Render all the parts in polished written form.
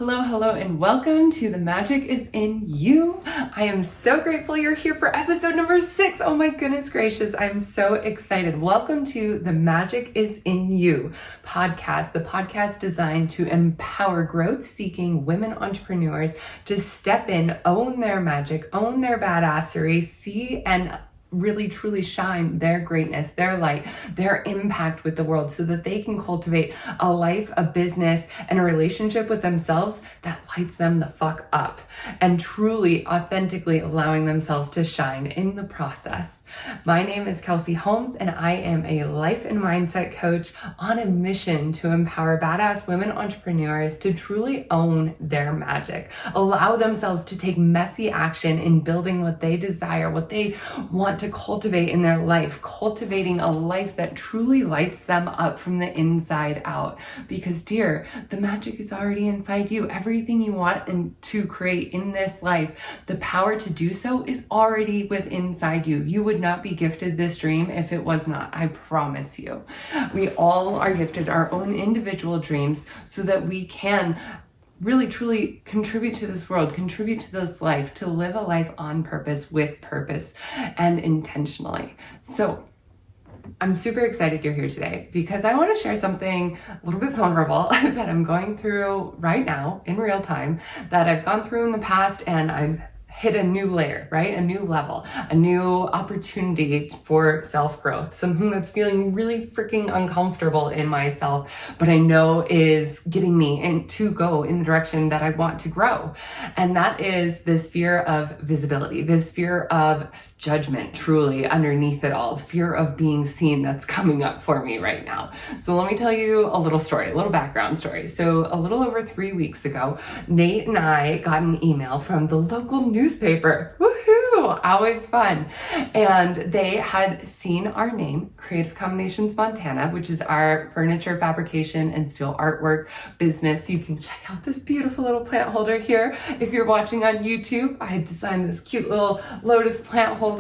Hello, hello, and welcome to The Magic is in You. I am so grateful you're here for episode number 6. Oh my goodness gracious, I'm so excited. Welcome to The Magic is in You podcast, the podcast designed to empower growth-seeking women entrepreneurs to step in, own their magic, own their badassery, see and really truly shine their greatness, their light, their impact with the world so that they can cultivate a life, a business, and a relationship with themselves that lights them the fuck up and truly, authentically allowing themselves to shine in the process. My name is Kelsey Holmes, and I am a life and mindset coach on a mission to empower badass women entrepreneurs to truly own their magic, allow themselves to take messy action in building what they desire, what they want to cultivate in their life, cultivating a life that truly lights them up from the inside out. Because dear, the magic is already inside you. Everything you want to create in this life, the power to do so is already within inside you. You would not be gifted this dream if it was not, I promise you. We all are gifted our own individual dreams so that we can really truly contribute to this world, contribute to this life, to live a life on purpose, with purpose, and intentionally. So I'm super excited you're here today because I want to share something a little bit vulnerable that I'm going through right now in real time, that I've gone through in the past, and I've hit a new layer, right? A new level, a new opportunity for self-growth, something that's feeling really freaking uncomfortable in myself, but I know is getting me to go in the direction that I want to grow. And that is this fear of visibility, this fear of judgment truly underneath it all, fear of being seen that's coming up for me right now. So let me tell you a little story, a little background story. So a little over 3 weeks ago, Nate and I got an email from the local newspaper. Woohoo! Always fun. And they had seen our name, Creative Combinations Montana, which is our furniture fabrication and steel artwork business. You can check out this beautiful little plant holder here. If you're watching on YouTube, I had designed this cute little lotus plant holder,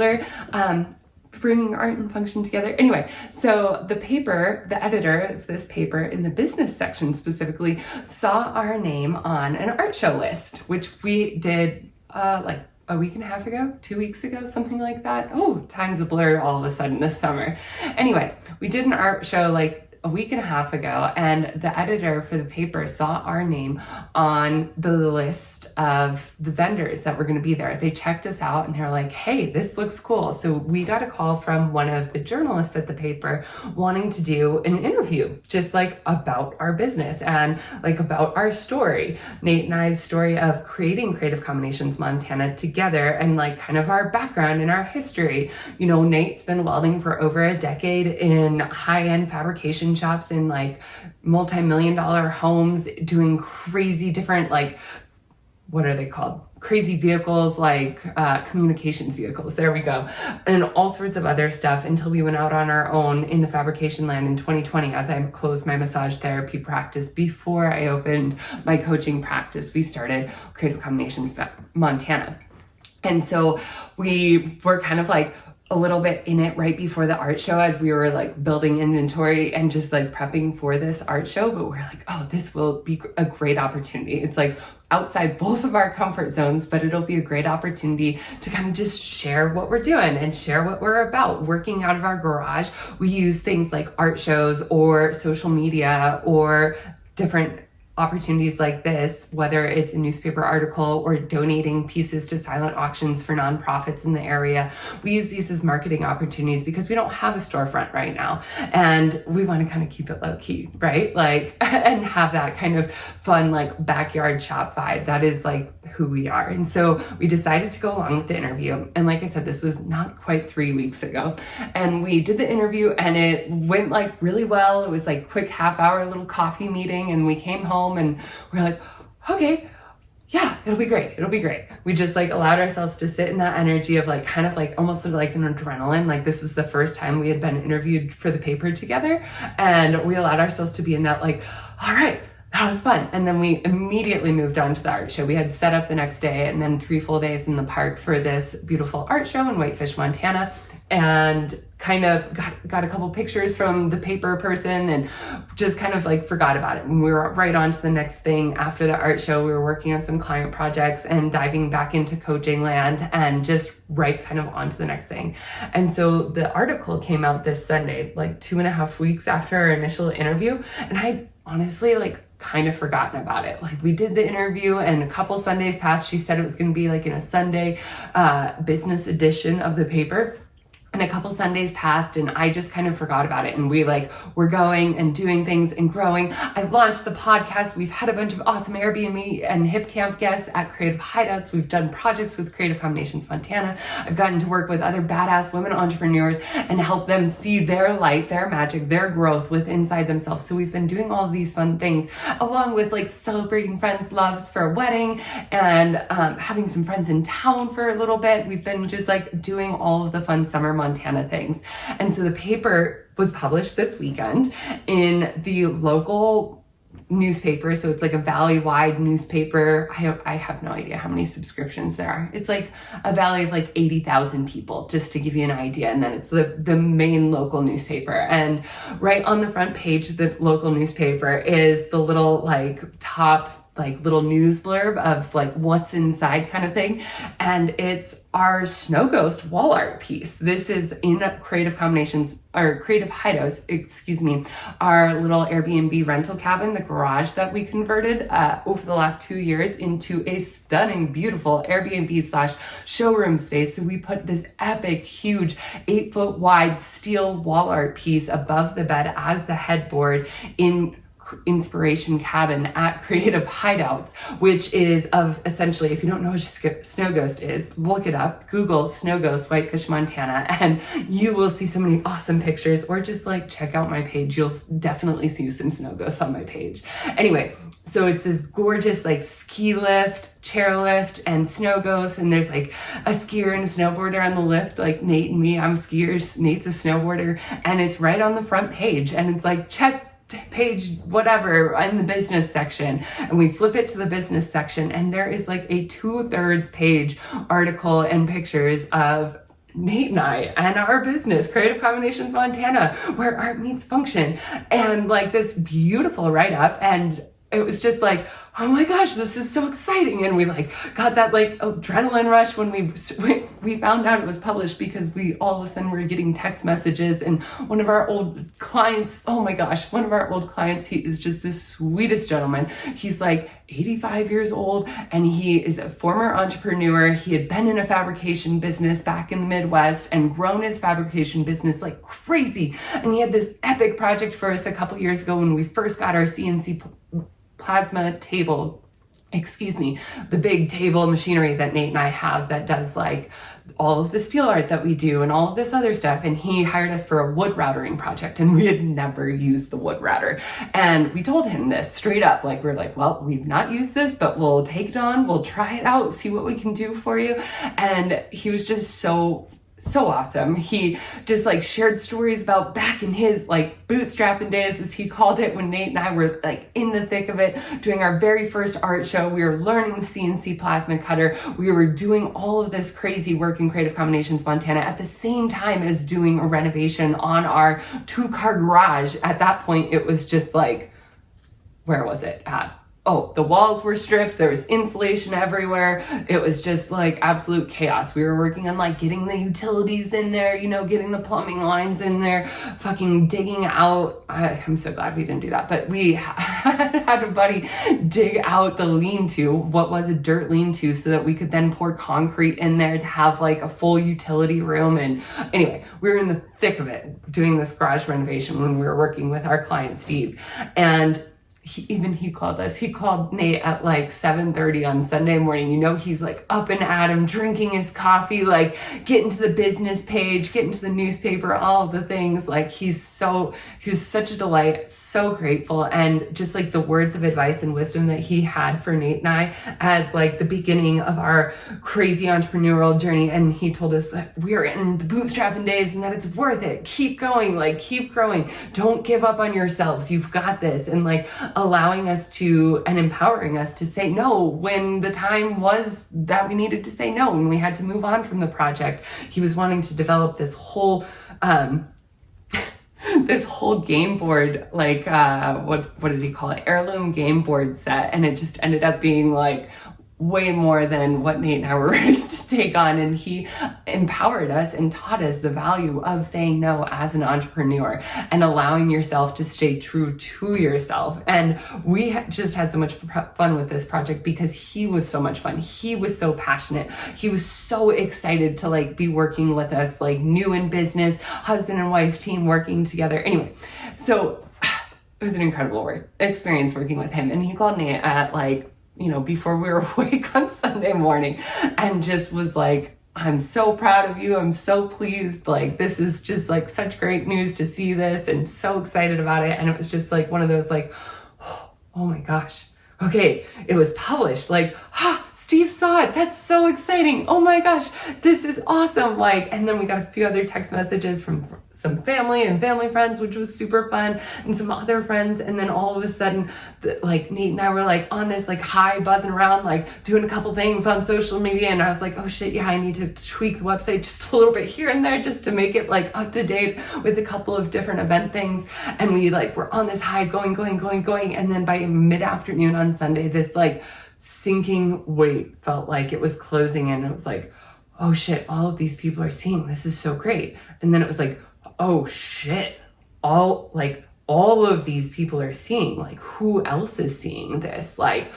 bringing art and function together. Anyway, so the paper, the editor of this paper in the business section specifically, saw our name on an art show list, which we did like a week and a half ago, 2 weeks ago, something like that. Oh, time's a blur all of a sudden this summer. Anyway, we did an art show like a week and a half ago, and the editor for the paper saw our name on the list of the vendors that were going to be there. They checked us out and they're like, hey, this looks cool. So we got a call from one of the journalists at the paper wanting to do an interview just like about our business and like about our story, Nate and I's story of creating Creative Combinations Montana together, and like kind of our background and our history. You know, Nate's been welding for over a decade in high-end fabrication shops in like multi-million-dollar homes, doing crazy different, like, what are they called? Crazy vehicles, like communications vehicles. There we go. And all sorts of other stuff until we went out on our own in the fabrication land in 2020 as I closed my massage therapy practice. Before I opened my coaching practice, we started Creative Combinations Montana. And so we were kind of like a little bit in it right before the art show as we were like building inventory and just like prepping for this art show. But we're like, oh, this will be a great opportunity. It's like outside both of our comfort zones, but it'll be a great opportunity to kind of just share what we're doing and share what we're about. Working out of our garage, we use things like art shows or social media or different opportunities like this, whether it's a newspaper article or donating pieces to silent auctions for nonprofits in the area. We use these as marketing opportunities because we don't have a storefront right now, and we want to kind of keep it low key, right? Like, and have that kind of fun, like backyard shop vibe. That is like who we are. And so we decided to go along with the interview. And like I said, this was not quite 3 weeks ago. And we did the interview and it went like really well. It was like quick half-hour little coffee meeting, and we came home and we're like, okay, yeah, it'll be great. It'll be great. We just like allowed ourselves to sit in that energy of like kind of like almost like an adrenaline. Like this was the first time we had been interviewed for the paper together, and we allowed ourselves to be in that like, all right, that was fun. And then we immediately moved on to the art show. We had set up the next day and then 3 full days in the park for this beautiful art show in Whitefish, Montana. And kind of got a couple pictures from the paper person and just kind of like forgot about it. And we were right on to the next thing. After the art show, we were working on some client projects and diving back into coaching land and just right kind of on to the next thing. And so the article came out this Sunday, like 2.5 weeks after our initial interview. And I honestly kind of forgotten about it. Like we did the interview and a couple Sundays passed. She said it was going to be like in a Sunday business edition of the paper. And a couple Sundays passed and I just kind of forgot about it. And we were going and doing things and growing. I launched the podcast. We've had a bunch of awesome Airbnb and Hip Camp guests at Creative Hideouts. We've done projects with Creative Combinations Montana. I've gotten to work with other badass women entrepreneurs and help them see their light, their magic, their growth within inside themselves. So we've been doing all of these fun things along with celebrating friends' loves for a wedding and having some friends in town for a little bit. We've been just doing all of the fun summer Montana things. And so the paper was published this weekend in the local newspaper. So it's a valley-wide newspaper. I have no idea how many subscriptions there are. It's a valley of 80,000 people, just to give you an idea. And then it's the main local newspaper. And right on the front page of the local newspaper is the little top little news blurb of what's inside kind of thing. And it's our Snow Ghost wall art piece. This is in Creative Combinations or Creative Hideouts, our little Airbnb rental cabin, the garage that we converted over the last 2 years into a stunning, beautiful Airbnb / showroom space. So we put this epic, huge 8-foot wide steel wall art piece above the bed as the headboard in Inspiration Cabin at Creative Hideouts, which is of essentially, if you don't know what Snow Ghost is, look it up, Google Snow Ghost Whitefish Montana, and you will see so many awesome pictures, or just check out my page. You'll definitely see some snow ghosts on my page. Anyway, so it's this gorgeous ski lift, chairlift, and snow ghosts, and there's a skier and a snowboarder on the lift, Nate and me. I'm skiers, Nate's a snowboarder, and it's right on the front page, and it's check page whatever in the business section. And we flip it to the business section and there is a 2/3 page article and pictures of Nate and I and our business, Creative Combinations Montana, where art meets function, and this beautiful write-up. And it was just oh my gosh, this is so exciting. And we got that adrenaline rush when we found out it was published, because we all of a sudden were getting text messages. And one of our old clients, he is just the sweetest gentleman. He's 85 years old and he is a former entrepreneur. He had been in a fabrication business back in the Midwest and grown his fabrication business like crazy. And he had this epic project for us a couple years ago when we first got our CNC plasma table, the big table machinery that Nate and I have that does all of the steel art that we do and all of this other stuff. And he hired us for a wood routering project, and we had never used the wood router. And we told him this straight up, well, we've not used this, but we'll take it on, we'll try it out, see what we can do for you. And he was just so awesome. He just shared stories about back in his bootstrapping days, as he called it, when Nate and I were in the thick of it, doing our very first art show. We were learning the CNC plasma cutter. We were doing all of this crazy work in Creative Combinations Montana at the same time as doing a renovation on our 2-car garage. At that point, it was just where was it at? Oh, the walls were stripped. There was insulation everywhere. It was just absolute chaos. We were working on getting the utilities in there, getting the plumbing lines in there, fucking digging out. I'm so glad we didn't do that. But we had a buddy dig out the lean-to, what was a dirt lean-to, so that we could then pour concrete in there to have a full utility room. And anyway, we were in the thick of it doing this garage renovation when we were working with our client, Steve. And he called us. He called Nate at 7:30 on Sunday morning. He's up and at him, drinking his coffee, getting to the business page, getting to the newspaper, all of the things. He's such a delight, so grateful. And just the words of advice and wisdom that he had for Nate and I as the beginning of our crazy entrepreneurial journey. And he told us that we are in the bootstrapping days and that it's worth it. Keep going, keep growing. Don't give up on yourselves. You've got this. And allowing us to and empowering us to say no when the time was that we needed to say no, when we had to move on from the project. He was wanting to develop this whole this whole game board, like what did he call it, heirloom game board set, and it just ended up being like way more than what Nate and I were ready to take on. And he empowered us and taught us the value of saying no as an entrepreneur and allowing yourself to stay true to yourself. And we just had so much fun with this project because he was so much fun. He was so passionate. He was so excited to like be working with us, like new in business, husband and wife team working together. Anyway, so it was an incredible experience working with him. And he called Nate at like, before we were awake on Sunday morning and just was like, I'm so proud of you. I'm so pleased. Like, this is just like such great news to see this and so excited about it. And it was just like one of those like, oh my gosh. Okay, it was published. Like, Steve saw it. That's so exciting. Oh my gosh, this is awesome. Like, and then we got a few other text messages from some family and family friends, which was super fun, and some other friends. And then all of a sudden, like Nate and I were like on this like high, buzzing around, like doing a couple things on social media. And I was like, oh shit, yeah, I need to tweak the website just a little bit here and there just to make it like up to date with a couple of different event things. And we like were on this high going. And then by mid-afternoon on Sunday, this like sinking weight felt like it was closing in. It was like, oh shit, all of these people are seeing this is so great. And then it was like, oh shit, all of these people are seeing, like who else is seeing this? Like,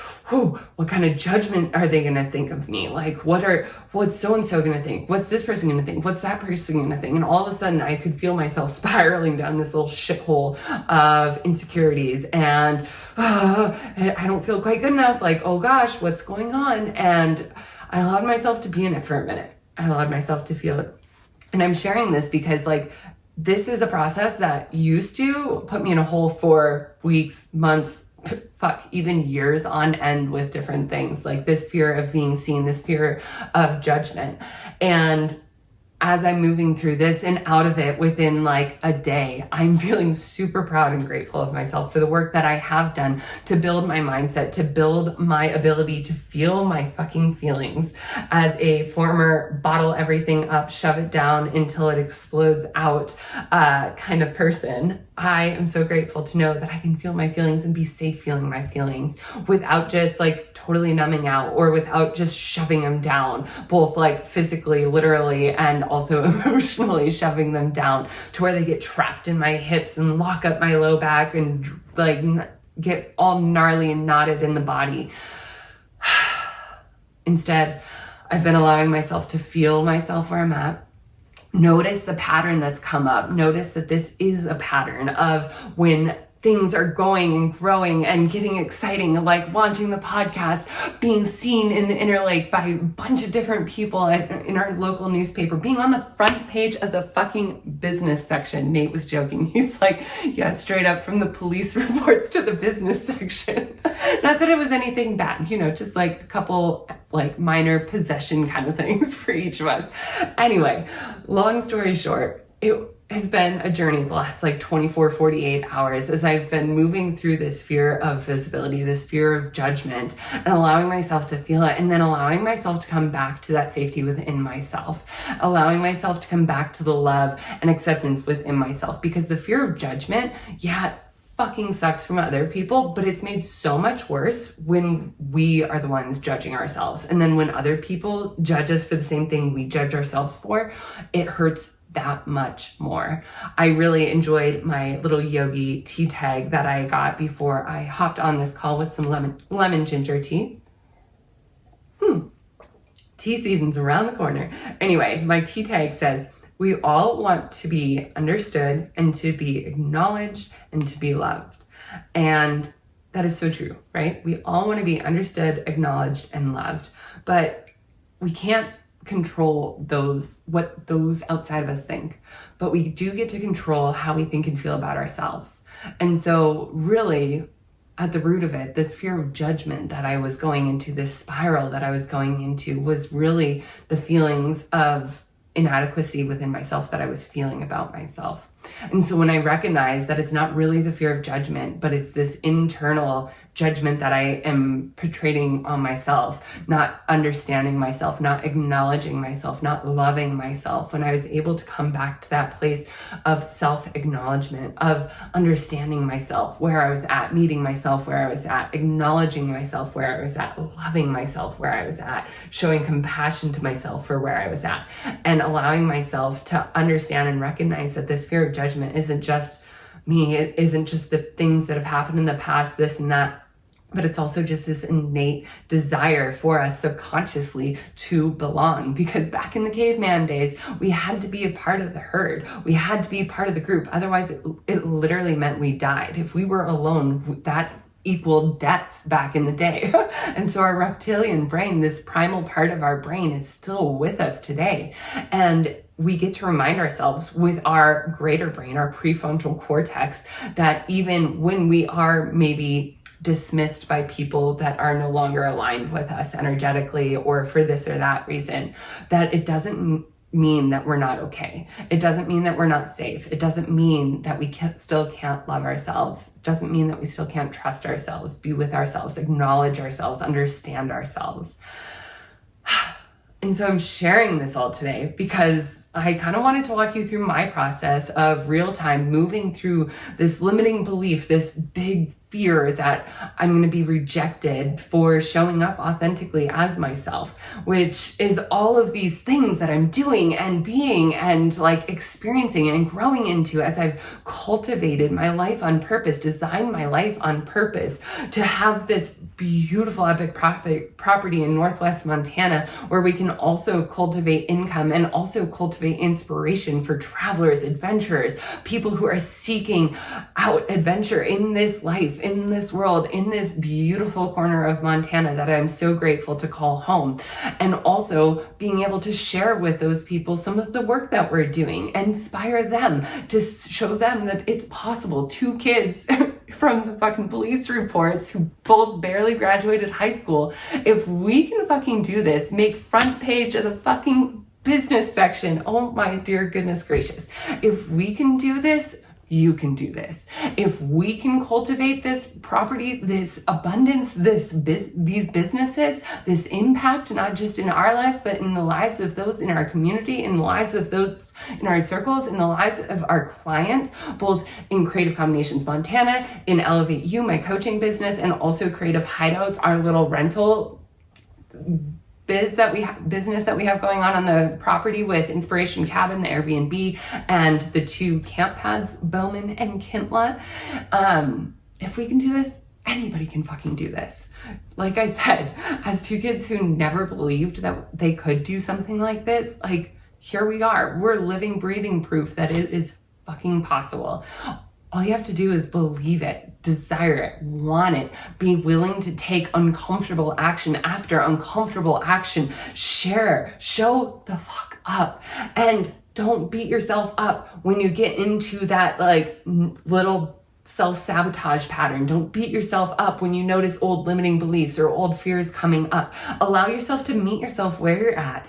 what kind of judgment are they gonna think of me? Like, what's so-and-so gonna think? What's this person gonna think? What's that person gonna think? And all of a sudden I could feel myself spiraling down this little shithole of insecurities and I don't feel quite good enough. Like, oh gosh, what's going on? And I allowed myself to be in it for a minute. I allowed myself to feel it. And I'm sharing this because like, this is a process that used to put me in a hole for weeks, months, even years on end with different things, like this fear of being seen, this fear of judgment. And as I'm moving through this and out of it within like a day, I'm feeling super proud and grateful of myself for the work that I have done to build my mindset, to build my ability to feel my fucking feelings. As a former bottle everything up, shove it down until it explodes out kind of person, I am so grateful to know that I can feel my feelings and be safe feeling my feelings without just like totally numbing out or without just shoving them down, both like physically, literally, and also emotionally shoving them down to where they get trapped in my hips and lock up my low back and like get all gnarly and knotted in the body. Instead, I've been allowing myself to feel myself where I'm at. Notice the pattern that's come up. Notice that this is a pattern of when things are going and growing and getting exciting, like launching the podcast, being seen in the Inner Lake by a bunch of different people in our local newspaper, being on the front page of the fucking business section. Nate was joking. He's like, yeah, straight up from the police reports to the business section. Not that it was anything bad, just like a couple like minor possession kind of things for each of us. Anyway, long story short, it has been a journey the last like 24, 48 hours as I've been moving through this fear of visibility, this fear of judgment, and allowing myself to feel it, and then allowing myself to come back to that safety within myself, allowing myself to come back to the love and acceptance within myself, because the fear of judgment, yeah, fucking sucks from other people, but it's made so much worse when we are the ones judging ourselves. And then when other people judge us for the same thing we judge ourselves for, it hurts that much more. I really enjoyed my little yogi tea tag that I got before I hopped on this call with some lemon ginger tea. Tea season's around the corner. Anyway, my tea tag says, we all want to be understood and to be acknowledged and to be loved. And that is so true, right? We all want to be understood, acknowledged, and loved, but we can't control what those outside of us think, but we do get to control how we think and feel about ourselves. And so really at the root of it, this fear of judgment that I was going into, this spiral that I was going into, was really the feelings of inadequacy within myself that I was feeling about myself. And so when I recognize that it's not really the fear of judgment, but it's this internal judgment that I am portraying on myself, not understanding myself, not acknowledging myself, not loving myself, when I was able to come back to that place of self-acknowledgement, of understanding myself, where I was at, meeting myself where I was at, acknowledging myself where I was at, loving myself where I was at, showing compassion to myself for where I was at, and allowing myself to understand and recognize that this fear of judgment isn't just me, it isn't just the things that have happened in the past, this and that, but it's also just this innate desire for us subconsciously to belong. Because back in the caveman days, we had to be a part of the herd. We had to be part of the group. Otherwise, it literally meant we died. If we were alone, that equaled death back in the day. And so our reptilian brain, this primal part of our brain, is still with us today. And we get to remind ourselves with our greater brain, our prefrontal cortex, that even when we are maybe dismissed by people that are no longer aligned with us energetically or for this or that reason, that it doesn't mean that we're not okay. It doesn't mean that we're not safe. It doesn't mean that we still can't love ourselves. It doesn't mean that we still can't trust ourselves, be with ourselves, acknowledge ourselves, understand ourselves. And so I'm sharing this all today because I kind of wanted to walk you through my process of real time moving through this limiting belief, this big fear that I'm going to be rejected for showing up authentically as myself, which is all of these things that I'm doing and being and like experiencing and growing into as I've cultivated my life on purpose, designed my life on purpose to have this beautiful epic property in Northwest Montana where we can also cultivate income and also cultivate inspiration for travelers, adventurers, people who are seeking out adventure in this life, in this world, in this beautiful corner of Montana that I'm so grateful to call home. And also being able to share with those people some of the work that we're doing, inspire them, to show them that it's possible. 2 kids from the fucking police reports who both barely graduated high school. If we can fucking do this, make front page of the fucking business section. Oh my dear goodness gracious. If we can do this, you can do this. If we can cultivate this property, this abundance, these businesses, this impact, not just in our life, but in the lives of those in our community, in the lives of those in our circles, in the lives of our clients, both in Creative Combinations Montana, in Elevate You, my coaching business, and also Creative Hideouts, our little rental business that we have going on the property with Inspiration Cabin, the Airbnb, and the 2 camp pads, Bowman and Kintla. If we can do this, anybody can fucking do this. Like I said, as 2 kids who never believed that they could do something like this, like here we are. We're living, breathing proof that it is fucking possible. All you have to do is believe it, desire it, want it, be willing to take uncomfortable action after uncomfortable action, show the fuck up, and don't beat yourself up when you get into that like little self-sabotage pattern. Don't beat yourself up when you notice old limiting beliefs or old fears coming up. Allow yourself to meet yourself where you're at.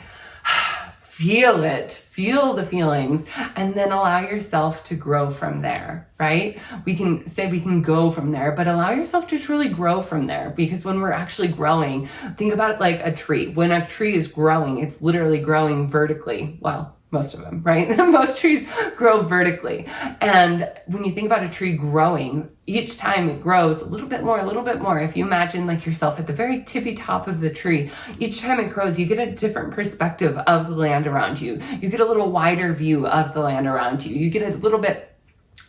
Feel it, feel the feelings, and then allow yourself to grow from there, right? We can say we can go from there, but allow yourself to truly grow from there, because when we're actually growing, think about it like a tree. When a tree is growing, it's literally growing vertically. Well, most of them, right? Most trees grow vertically. And when you think about a tree growing, each time it grows a little bit more. If you imagine like yourself at the very tippy top of the tree, each time it grows, you get a different perspective of the land around you. You get a little wider view of the land around you. You get a little bit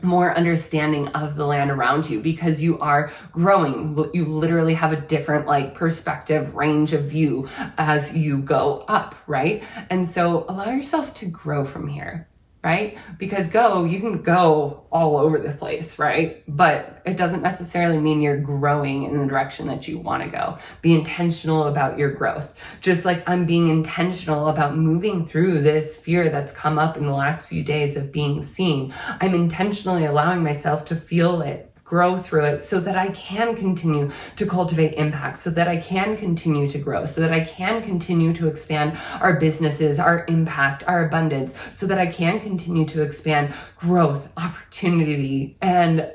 more understanding of the land around you because you are growing. You literally have a different like perspective, range of view as you go up, right? And so allow yourself to grow from here, right? Because you can go all over the place, right? But it doesn't necessarily mean you're growing in the direction that you want to go. Be intentional about your growth. Just like I'm being intentional about moving through this fear that's come up in the last few days of being seen. I'm intentionally allowing myself to feel it, grow through it so that I can continue to cultivate impact, so that I can continue to grow, so that I can continue to expand our businesses, our impact, our abundance, so that I can continue to expand growth, opportunity, and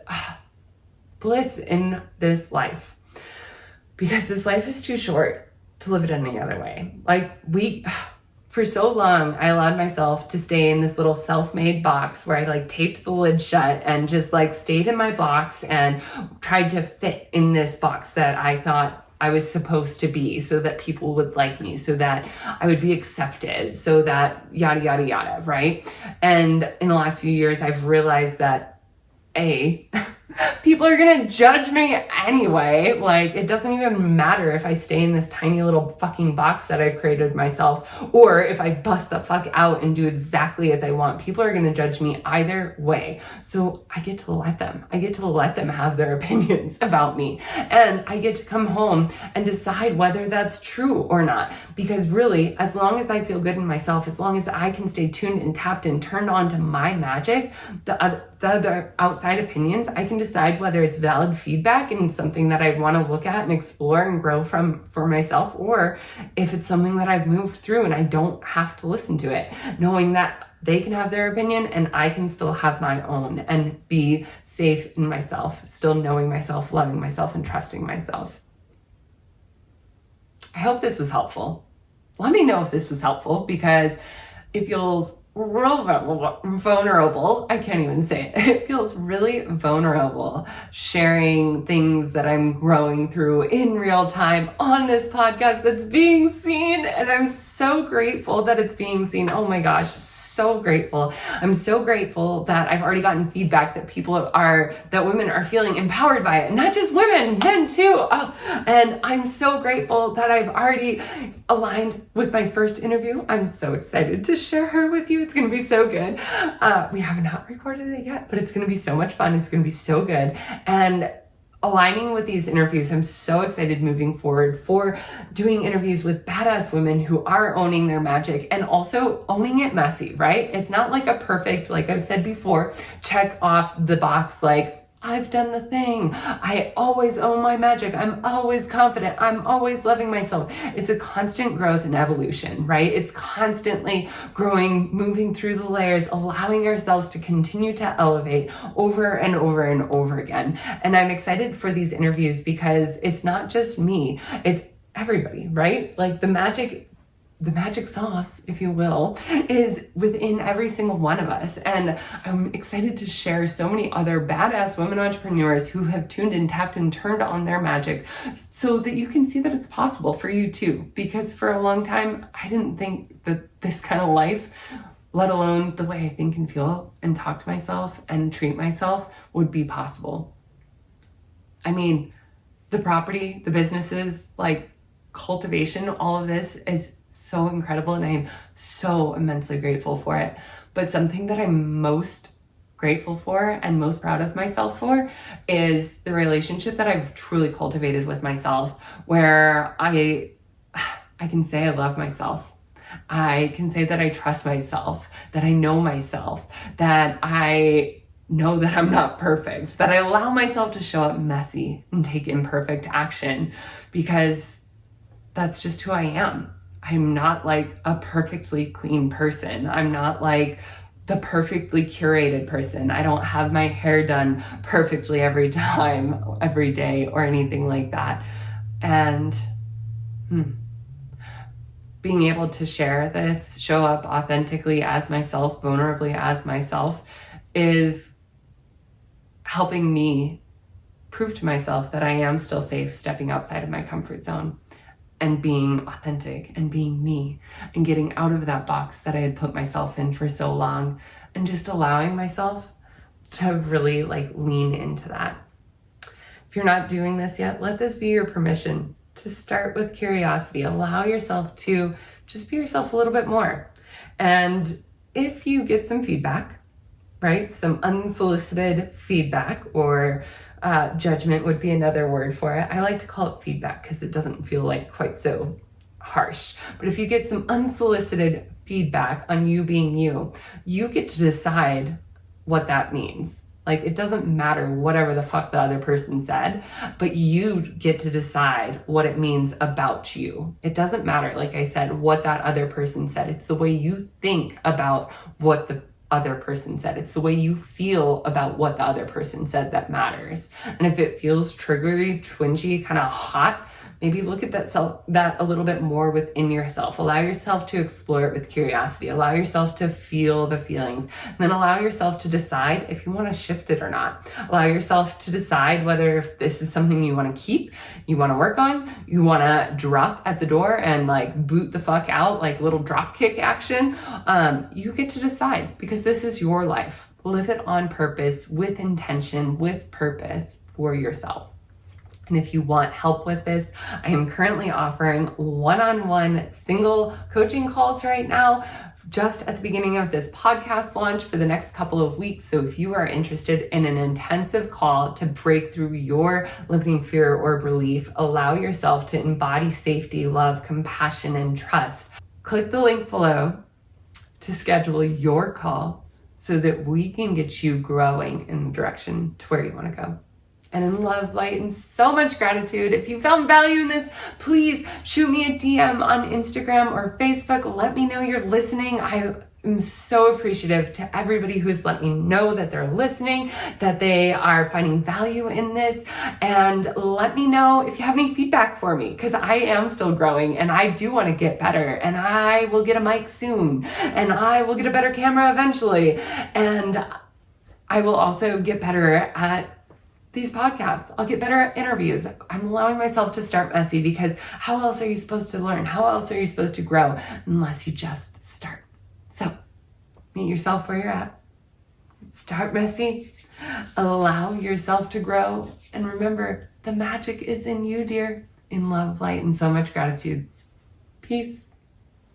bliss in this life. Because this life is too short to live it any other way. For so long, I allowed myself to stay in this little self-made box where I taped the lid shut and just stayed in my box and tried to fit in this box that I thought I was supposed to be, so that people would like me, so that I would be accepted, so that yada, yada, yada, right? And in the last few years, I've realized that people are gonna judge me anyway. It doesn't even matter if I stay in this tiny little fucking box that I've created myself, or if I bust the fuck out and do exactly as I want. People are gonna judge me either way. So I get to let them. I get to let them have their opinions about me. And I get to come home and decide whether that's true or not. Because really, as long as I feel good in myself, as long as I can stay tuned and tapped and turned on to my magic, the other outside opinions, I can decide whether it's valid feedback and something that I want to look at and explore and grow from for myself, or if it's something that I've moved through and I don't have to listen to it, knowing that they can have their opinion and I can still have my own and be safe in myself, still knowing myself, loving myself, and trusting myself. I hope this was helpful. Let me know if this was helpful, because it feels real vulnerable. I can't even say it. It feels really vulnerable sharing things that I'm growing through in real time on this podcast that's being seen. And I'm so grateful that it's being seen. Oh my gosh, so grateful. I'm so grateful that I've already gotten feedback that women are feeling empowered by it. Not just women, men too. Oh, and I'm so grateful that I've already aligned with my first interview. I'm so excited to share her with you. It's going to be so good. We have not recorded it yet, but it's going to be so much fun. It's going to be so good. And aligning with these interviews, I'm so excited moving forward for doing interviews with badass women who are owning their magic and also owning it messy, right? It's not a perfect, like I've said before, check off the box, I've done the thing. I always own my magic. I'm always confident. I'm always loving myself. It's a constant growth and evolution, right? It's constantly growing, moving through the layers, allowing ourselves to continue to elevate over and over and over again. And I'm excited for these interviews because it's not just me, it's everybody, right? The magic sauce, if you will, is within every single one of us. And I'm excited to share so many other badass women entrepreneurs who have tuned and tapped and turned on their magic so that you can see that it's possible for you too. Because for a long time, I didn't think that this kind of life, let alone the way I think and feel and talk to myself and treat myself, would be possible. I mean, the property, the businesses, cultivation, all of this is so incredible, and I am so immensely grateful for it. But something that I'm most grateful for and most proud of myself for is the relationship that I've truly cultivated with myself, where I can say I love myself. I can say that I trust myself, that I know myself, that I know that I'm not perfect, that I allow myself to show up messy and take imperfect action, because that's just who I am. I'm not a perfectly clean person. I'm not the perfectly curated person. I don't have my hair done perfectly every time, every day, or anything like that. And being able to share this, show up authentically as myself, vulnerably as myself, is helping me prove to myself that I am still safe stepping outside of my comfort zone and being authentic and being me and getting out of that box that I had put myself in for so long, and just allowing myself to really lean into that. If you're not doing this yet, let this be your permission to start with curiosity. Allow yourself to just be yourself a little bit more. And if you get some feedback, right? Some unsolicited feedback, or judgment would be another word for it. I like to call it feedback because it doesn't feel quite so harsh. But if you get some unsolicited feedback on you being you, you get to decide what that means. Like, it doesn't matter whatever the fuck the other person said, but you get to decide what it means about you. It doesn't matter, like I said, what that other person said. It's the way you think about what the other person said. It's the way you feel about what the other person said that matters. And if it feels triggery, twingy, kind of hot, maybe look at that a little bit more within yourself. Allow yourself to explore it with curiosity. Allow yourself to feel the feelings. And then allow yourself to decide if you want to shift it or not. Allow yourself to decide whether if this is something you want to keep, you want to work on, you want to drop at the door and like boot the fuck out, like little drop kick action. You get to decide, because this is your life. Live it on purpose, with intention, with purpose for yourself. And if you want help with this, I am currently offering one-on-one single coaching calls right now, just at the beginning of this podcast launch for the next couple of weeks. So if you are interested in an intensive call to break through your limiting fear or belief, allow yourself to embody safety, love, compassion, and trust, click the link below to schedule your call so that we can get you growing in the direction to where you want to go. And in love, light, and so much gratitude. If you found value in this, please shoot me a DM on Instagram or Facebook. Let me know you're listening. I am so appreciative to everybody who's let me know that they're listening, that they are finding value in this. And let me know if you have any feedback for me, because I am still growing and I do want to get better. And I will get a mic soon. And I will get a better camera eventually. And I will also get better at these podcasts. I'll get better at interviews. I'm allowing myself to start messy, because how else are you supposed to learn? How else are you supposed to grow unless you just start? So meet yourself where you're at. Start messy. Allow yourself to grow. And remember, the magic is in you, dear. In love, light, and so much gratitude. Peace.